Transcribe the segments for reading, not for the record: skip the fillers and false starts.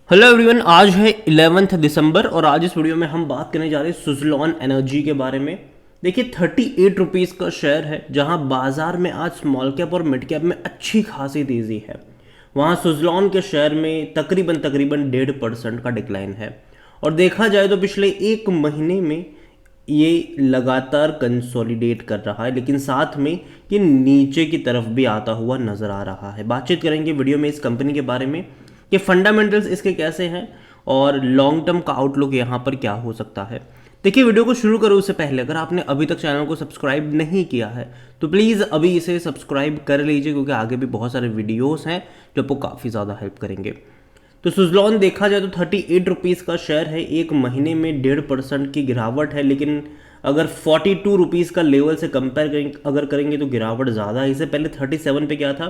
Hello everyone, आज है 11 दिसंबर और आज इस वीडियो में हम बात करने जा रहे हैं सुज़लॉन एनर्जी के बारे में। देखिए 38 रुपीज़ का शेयर है, जहां बाजार में आज स्मॉल कैप और मिड कैप में अच्छी खासी तेज़ी है। वहां सुज़लॉन के शेयर में तकरीबन 1.5% का डिक्लाइन है। और देखा जाए तो पिछले एक महीने में ये लगातार कंसोलिडेट कर रहा है, लेकिन साथ में ये नीचे की तरफ भी आता हुआ नज़र आ रहा है। बातचीत करेंगे वीडियो में इस कंपनी के बारे में कि फंडामेंटल्स इसके कैसे हैं और लॉन्ग टर्म का आउटलुक यहाँ पर क्या हो सकता है। देखिए वीडियो को शुरू करो उससे पहले अगर आपने अभी तक चैनल को सब्सक्राइब नहीं किया है तो प्लीज़ अभी इसे सब्सक्राइब कर लीजिए, क्योंकि आगे भी बहुत सारे वीडियोस हैं जो आपको काफ़ी ज़्यादा हेल्प करेंगे। तो सुज़लॉन देखा जाए तो 38 रुपीज़ का शेयर है, एक महीने में 1.5% की गिरावट है। लेकिन अगर 42 रुपीज़ का लेवल से कंपेयर करेंगे अगर करेंगे तो गिरावट ज़्यादा है। इससे पहले 37 पे क्या था,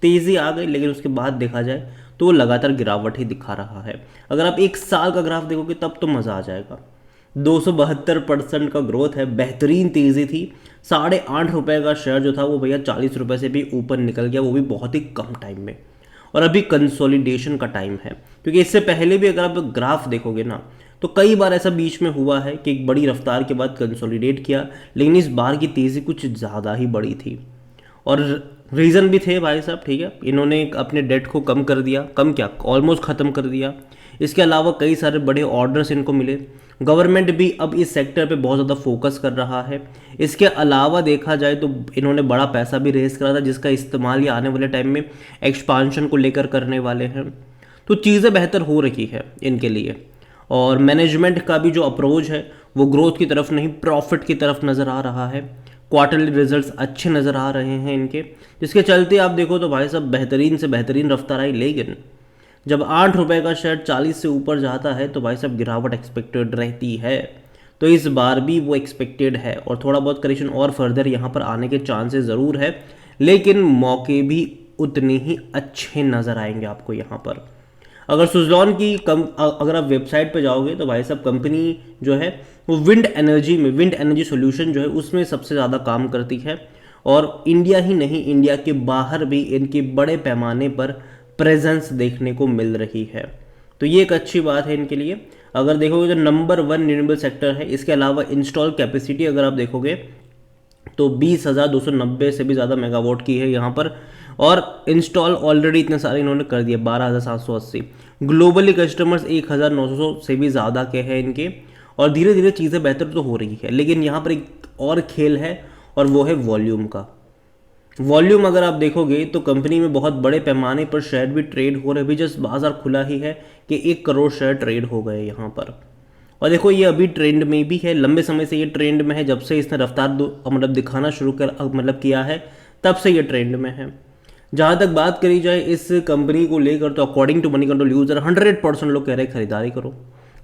तेज़ी आ गई, लेकिन उसके बाद देखा जाए तो वो लगातार गिरावट ही दिखा रहा है। अगर आप एक साल का ग्राफ देखोगे तब तो मज़ा आ जाएगा। 272% का ग्रोथ है, बेहतरीन तेज़ी थी। ₹8.5 का शेयर जो था वो भैया 40 रुपये से भी ऊपर निकल गया, वो भी बहुत ही कम टाइम में। और अभी कंसोलिडेशन का टाइम है, क्योंकि इससे पहले भी अगर आप ग्राफ देखोगे ना तो कई बार ऐसा बीच में हुआ है कि एक बड़ी रफ्तार के बाद कंसोलिडेट किया, लेकिन इस बार की तेज़ी कुछ ज़्यादा ही बड़ी थी। और रीज़न भी थे भाई साहब, ठीक है, इन्होंने अपने डेट को कम कर दिया, कम क्या ऑलमोस्ट ख़त्म कर दिया। इसके अलावा कई सारे बड़े ऑर्डर्स इनको मिले। गवर्नमेंट भी अब इस सेक्टर पे बहुत ज़्यादा फोकस कर रहा है। इसके अलावा देखा जाए तो इन्होंने बड़ा पैसा भी रेज करा था, जिसका इस्तेमाल ये आने वाले टाइम में एक्सपांशन को लेकर करने वाले हैं। तो चीज़ें बेहतर हो रही है इनके लिए। और मैनेजमेंट का भी जो अप्रोच है वो ग्रोथ की तरफ नहीं, प्रॉफिट की तरफ नज़र आ रहा है। क्वार्टरली रिजल्ट्स अच्छे नज़र आ रहे हैं इनके, जिसके चलते आप देखो तो भाई साहब बेहतरीन से बेहतरीन रफ्तार आई। लेकिन जब ₹8 का शेयर 40 से ऊपर जाता है तो भाई साहब गिरावट एक्सपेक्टेड रहती है। तो इस बार भी वो एक्सपेक्टेड है और थोड़ा बहुत करेक्शन और फर्दर यहाँ पर आने के चांसेस ज़रूर है, लेकिन मौके भी उतने ही अच्छे नज़र आएंगे आपको यहाँ पर। अगर सुज़लॉन की अगर आप वेबसाइट पे जाओगे तो भाई साहब कंपनी जो है वो विंड एनर्जी सोल्यूशन जो है उसमें सबसे ज़्यादा काम करती है। और इंडिया ही नहीं, इंडिया के बाहर भी इनकी बड़े पैमाने पर प्रेजेंस देखने को मिल रही है। तो ये एक अच्छी बात है इनके लिए। अगर देखोगे तो नंबर 1 रिन्यूएबल सेक्टर है। इसके अलावा इंस्टॉल कैपेसिटी अगर आप देखोगे तो 20,290 से भी ज़्यादा मेगावाट की है यहाँ पर। और इंस्टॉल ऑलरेडी इतने सारे इन्होंने कर दिए, 12,780। ग्लोबली कस्टमर्स 1,900 से भी ज़्यादा के हैं इनके। और धीरे धीरे चीज़ें बेहतर तो हो रही है, लेकिन यहाँ पर एक और खेल है और वो है वॉल्यूम का। वॉल्यूम अगर आप देखोगे तो कंपनी में बहुत बड़े पैमाने पर शेयर भी ट्रेड हो रहे। अभी जस्ट बाजार खुला ही है कि 1 करोड़ शेयर ट्रेड हो गए यहाँ पर। और देखो ये अभी ट्रेंड में भी है, लंबे समय से ये ट्रेंड में है। जब से इसने रफ्तार मतलब दिखाना शुरू कर किया है तब से ये ट्रेंड में है। जहाँ तक बात करी जाए इस कंपनी को लेकर तो according to Moneycontrol user 100% लोग कह रहे हैं खरीदारी करो।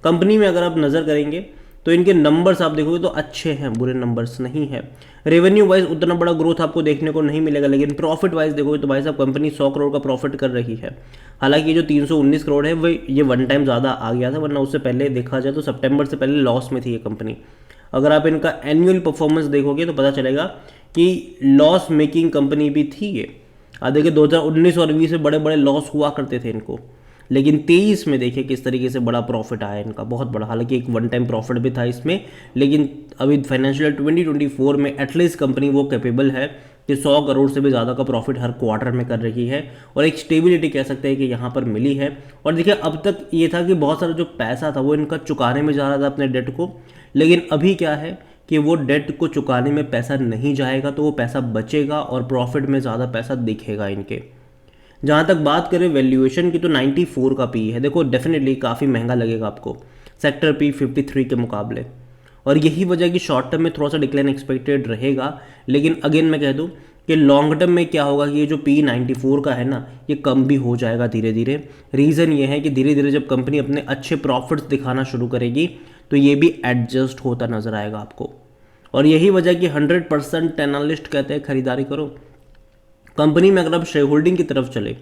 कंपनी में अगर आप नज़र करेंगे तो इनके नंबर्स आप देखोगे तो अच्छे हैं, बुरे नंबर्स नहीं है। रेवेन्यू वाइज उतना बड़ा ग्रोथ आपको देखने को नहीं मिलेगा, लेकिन प्रॉफिट वाइज देखोगे तो भाई साहब कंपनी 100 करोड़ का प्रॉफिट कर रही है। हालांकि जो 319 करोड़ है वो ये वन टाइम ज़्यादा आ गया था, वरना उससे पहले देखा जाए तो सितंबर से पहले लॉस में थी ये कंपनी। अगर आप इनका एनुअल परफॉर्मेंस देखोगे तो पता चलेगा कि लॉस मेकिंग कंपनी भी थी ये। देखिए 2019 और 20 में बड़े बड़े लॉस हुआ करते थे इनको, लेकिन 23 में देखिए किस तरीके से बड़ा प्रॉफिट आया इनका, बहुत बड़ा। हालांकि एक वन टाइम प्रॉफिट भी था इसमें, लेकिन अभी फाइनेंशियल 2024 में एटलीस्ट कंपनी वो कैपेबल है कि 100 करोड़ से भी ज़्यादा का प्रॉफिट हर क्वार्टर में कर रही है। और एक स्टेबिलिटी कह सकते हैं कि यहाँ पर मिली है। और देखिए अब तक ये था कि बहुत सारा जो पैसा था वो इनका चुकाने में जा रहा था अपने डेट को, लेकिन अभी क्या है कि वो डेट को चुकाने में पैसा नहीं जाएगा, तो वो पैसा बचेगा और प्रॉफिट में ज़्यादा पैसा दिखेगा इनके। जहाँ तक बात करें वैल्यूएशन की तो 94 का पी है। देखो डेफिनेटली काफ़ी महंगा लगेगा आपको सेक्टर पी 53 के मुकाबले, और यही वजह कि शॉर्ट टर्म में थोड़ा सा डिक्लाइन एक्सपेक्टेड रहेगा। लेकिन अगेन मैं कह दूँ कि लॉन्ग टर्म में क्या होगा कि ये जो पी 94 का है ना, ये कम भी हो जाएगा धीरे धीरे। रीज़न ये है कि धीरे धीरे जब कंपनी अपने अच्छे प्रॉफिट्स दिखाना शुरू करेगी तो ये भी एडजस्ट होता नज़र आएगा आपको। और यही वजह कि 100% एनालिस्ट कहते हैं खरीदारी करो। कंपनी में अगर आप शेयर होल्डिंग की तरफ चले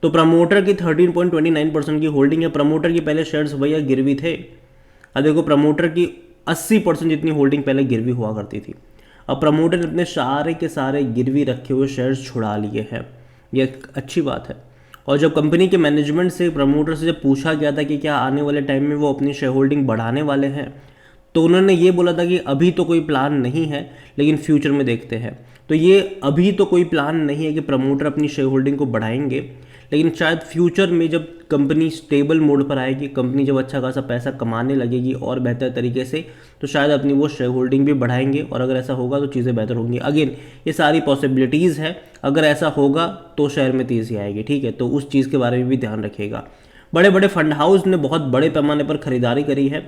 तो प्रमोटर की 13.29% की होल्डिंग है। प्रमोटर की पहले शेयर्स भैया गिरवी थे। अब देखो प्रमोटर की 80% जितनी होल्डिंग पहले गिरवी हुआ करती थी, अब प्रमोटर ने अपने सारे के सारे गिरवी रखे हुए शेयर्स छुड़ा लिए हैं। ये एक अच्छी बात है। और जब कंपनी के मैनेजमेंट से, प्रमोटर से जब पूछा गया था कि क्या आने वाले टाइम में वो अपनी शेयर होल्डिंग बढ़ाने वाले हैं, तो उन्होंने ये बोला था कि अभी तो कोई प्लान नहीं है, लेकिन फ्यूचर में देखते हैं। तो ये अभी तो कोई प्लान नहीं है कि प्रमोटर अपनी शेयर होल्डिंग को बढ़ाएंगे, लेकिन शायद फ्यूचर में जब कंपनी स्टेबल मोड पर आएगी, कंपनी जब अच्छा खासा पैसा कमाने लगेगी और बेहतर तरीके से, तो शायद अपनी वो शेयर होल्डिंग भी बढ़ाएंगे। और अगर ऐसा होगा तो चीज़ें बेहतर होंगी। अगेन ये सारी पॉसिबिलिटीज़ है, अगर ऐसा होगा तो शेयर में तेज़ी आएगी, ठीक है। तो उस चीज़ के बारे में भी ध्यान रखिएगा। बड़े बड़े फंड हाउस ने बहुत बड़े पैमाने पर खरीदारी करी है,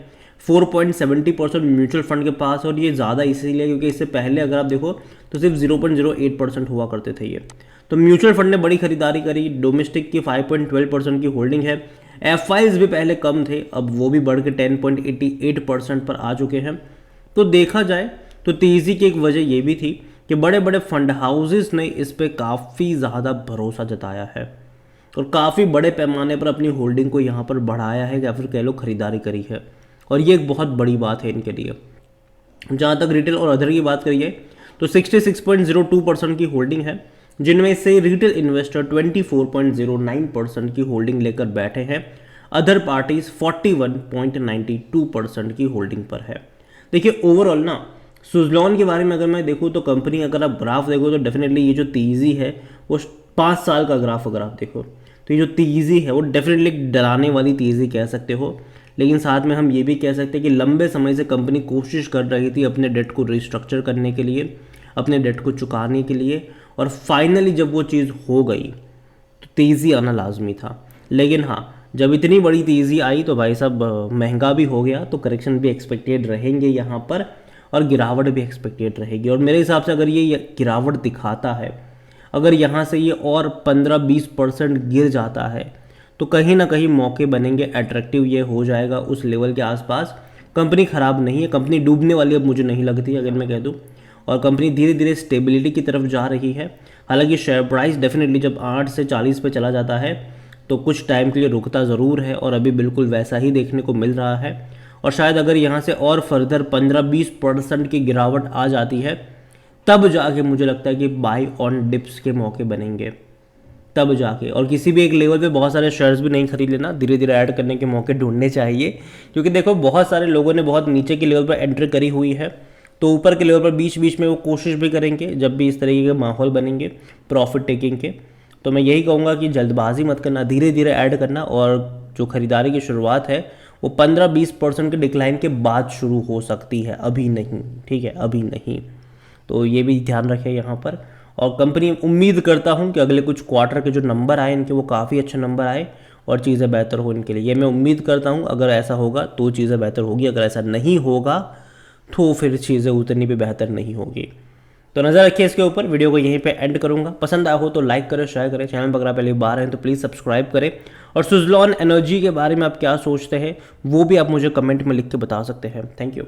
4.70% म्यूचुअल फंड के पास। और ये ज़्यादा इसीलिए क्योंकि इससे पहले अगर आप देखो तो सिर्फ 0.08% हुआ करते थे ये। तो म्यूचुअल फंड ने बड़ी खरीदारी करी। डोमेस्टिक की 5.12% की होल्डिंग है। एफआईज भी पहले कम थे, अब वो भी बढ़ के 10.88% पर आ चुके हैं। तो देखा जाए तो तेज़ी की एक वजह ये भी थी कि बड़े बड़े फंड हाउसेस ने इस पर काफ़ी ज़्यादा भरोसा जताया है और काफ़ी बड़े पैमाने पर अपनी होल्डिंग को यहाँ पर बढ़ाया है, या फिर कह लो खरीदारी करी है। और ये एक बहुत बड़ी बात है इनके लिए। जहाँ तक रिटेल और अदर की बात करिए तो 66.02% की होल्डिंग है, जिनमें से रिटेल इन्वेस्टर 24.09% की होल्डिंग लेकर बैठे हैं। अदर पार्टीज 41.92% की होल्डिंग पर है। देखिए ओवरऑल ना सुज़लॉन के बारे में अगर मैं देखूँ तो कंपनी, अगर आप ग्राफ देखो तो डेफिनेटली ये जो तेज़ी है वो 5 साल का ग्राफ अगर आप देखो तो ये जो तेज़ी है वो डेफिनेटली डराने वाली तेज़ी कह सकते हो। लेकिन साथ में हम ये भी कह सकते हैं कि लंबे समय से कंपनी कोशिश कर रही थी अपने डेट को रिस्ट्रक्चर करने के लिए, अपने डेट को चुकाने के लिए, और फाइनली जब वो चीज़ हो गई तो तेज़ी आना लाजमी था। लेकिन हाँ, जब इतनी बड़ी तेज़ी आई तो भाई साहब महंगा भी हो गया, तो करेक्शन भी एक्सपेक्टेड रहेंगे यहाँ पर और गिरावट भी एक्सपेक्टेड रहेगी। और मेरे हिसाब से अगर ये गिरावट दिखाता है, अगर यहाँ से ये और 15-20% गिर जाता है तो कहीं ना कहीं मौके बनेंगे, अट्रैक्टिव ये हो जाएगा उस लेवल के आसपास। कंपनी ख़राब नहीं है, कंपनी डूबने वाली अब मुझे नहीं लगती अगर मैं कह दूँ, और कंपनी धीरे धीरे स्टेबिलिटी की तरफ जा रही है। हालांकि शेयर प्राइस डेफिनेटली जब 8 से 40 पे चला जाता है तो कुछ टाइम के लिए रुकता ज़रूर है, और अभी बिल्कुल वैसा ही देखने को मिल रहा है। और शायद अगर यहाँ से और फर्दर 15-20% की गिरावट आ जाती है तब जाके मुझे लगता है कि बाई ऑन डिप्स के मौके बनेंगे, तब जाके। और किसी भी एक लेवल पे बहुत सारे शेयर्स भी नहीं खरीद लेना, धीरे धीरे ऐड करने के मौके ढूंढने चाहिए। क्योंकि देखो बहुत सारे लोगों ने बहुत नीचे के लेवल पर एंट्री करी हुई है, तो ऊपर के लेवल पर बीच बीच में वो कोशिश भी करेंगे जब भी इस तरीके के माहौल बनेंगे प्रॉफिट टेकिंग के। तो मैं यही कहूँगा कि जल्दबाजी मत करना, धीरे धीरे ऐड करना। और जो खरीदारी की शुरुआत है वो 15-20% के डिक्लाइन के बाद शुरू हो सकती है, अभी नहीं, ठीक है, अभी नहीं। तो ये भी ध्यान रखें यहाँ पर। और कंपनी, उम्मीद करता हूँ कि अगले कुछ क्वार्टर के जो नंबर आए इनके वो काफ़ी अच्छे नंबर आए और चीज़ें बेहतर हो इनके लिए, ये मैं उम्मीद करता हूँ। अगर ऐसा होगा तो चीज़ें बेहतर होगी, अगर ऐसा नहीं होगा तो फिर चीज़ें उतनी भी बेहतर नहीं होगी। तो नज़र रखिए इसके ऊपर। वीडियो को यहीं पे एंड करूँगा। पसंद आया हो तो लाइक करें, शेयर करें। चैनल पर अगर आप पहली बार हैं तो प्लीज़ सब्सक्राइब करें। और सुज़लॉन एनर्जी के बारे में आप क्या सोचते हैं वो भी आप मुझे कमेंट में लिख के बता सकते हैं। Thank you.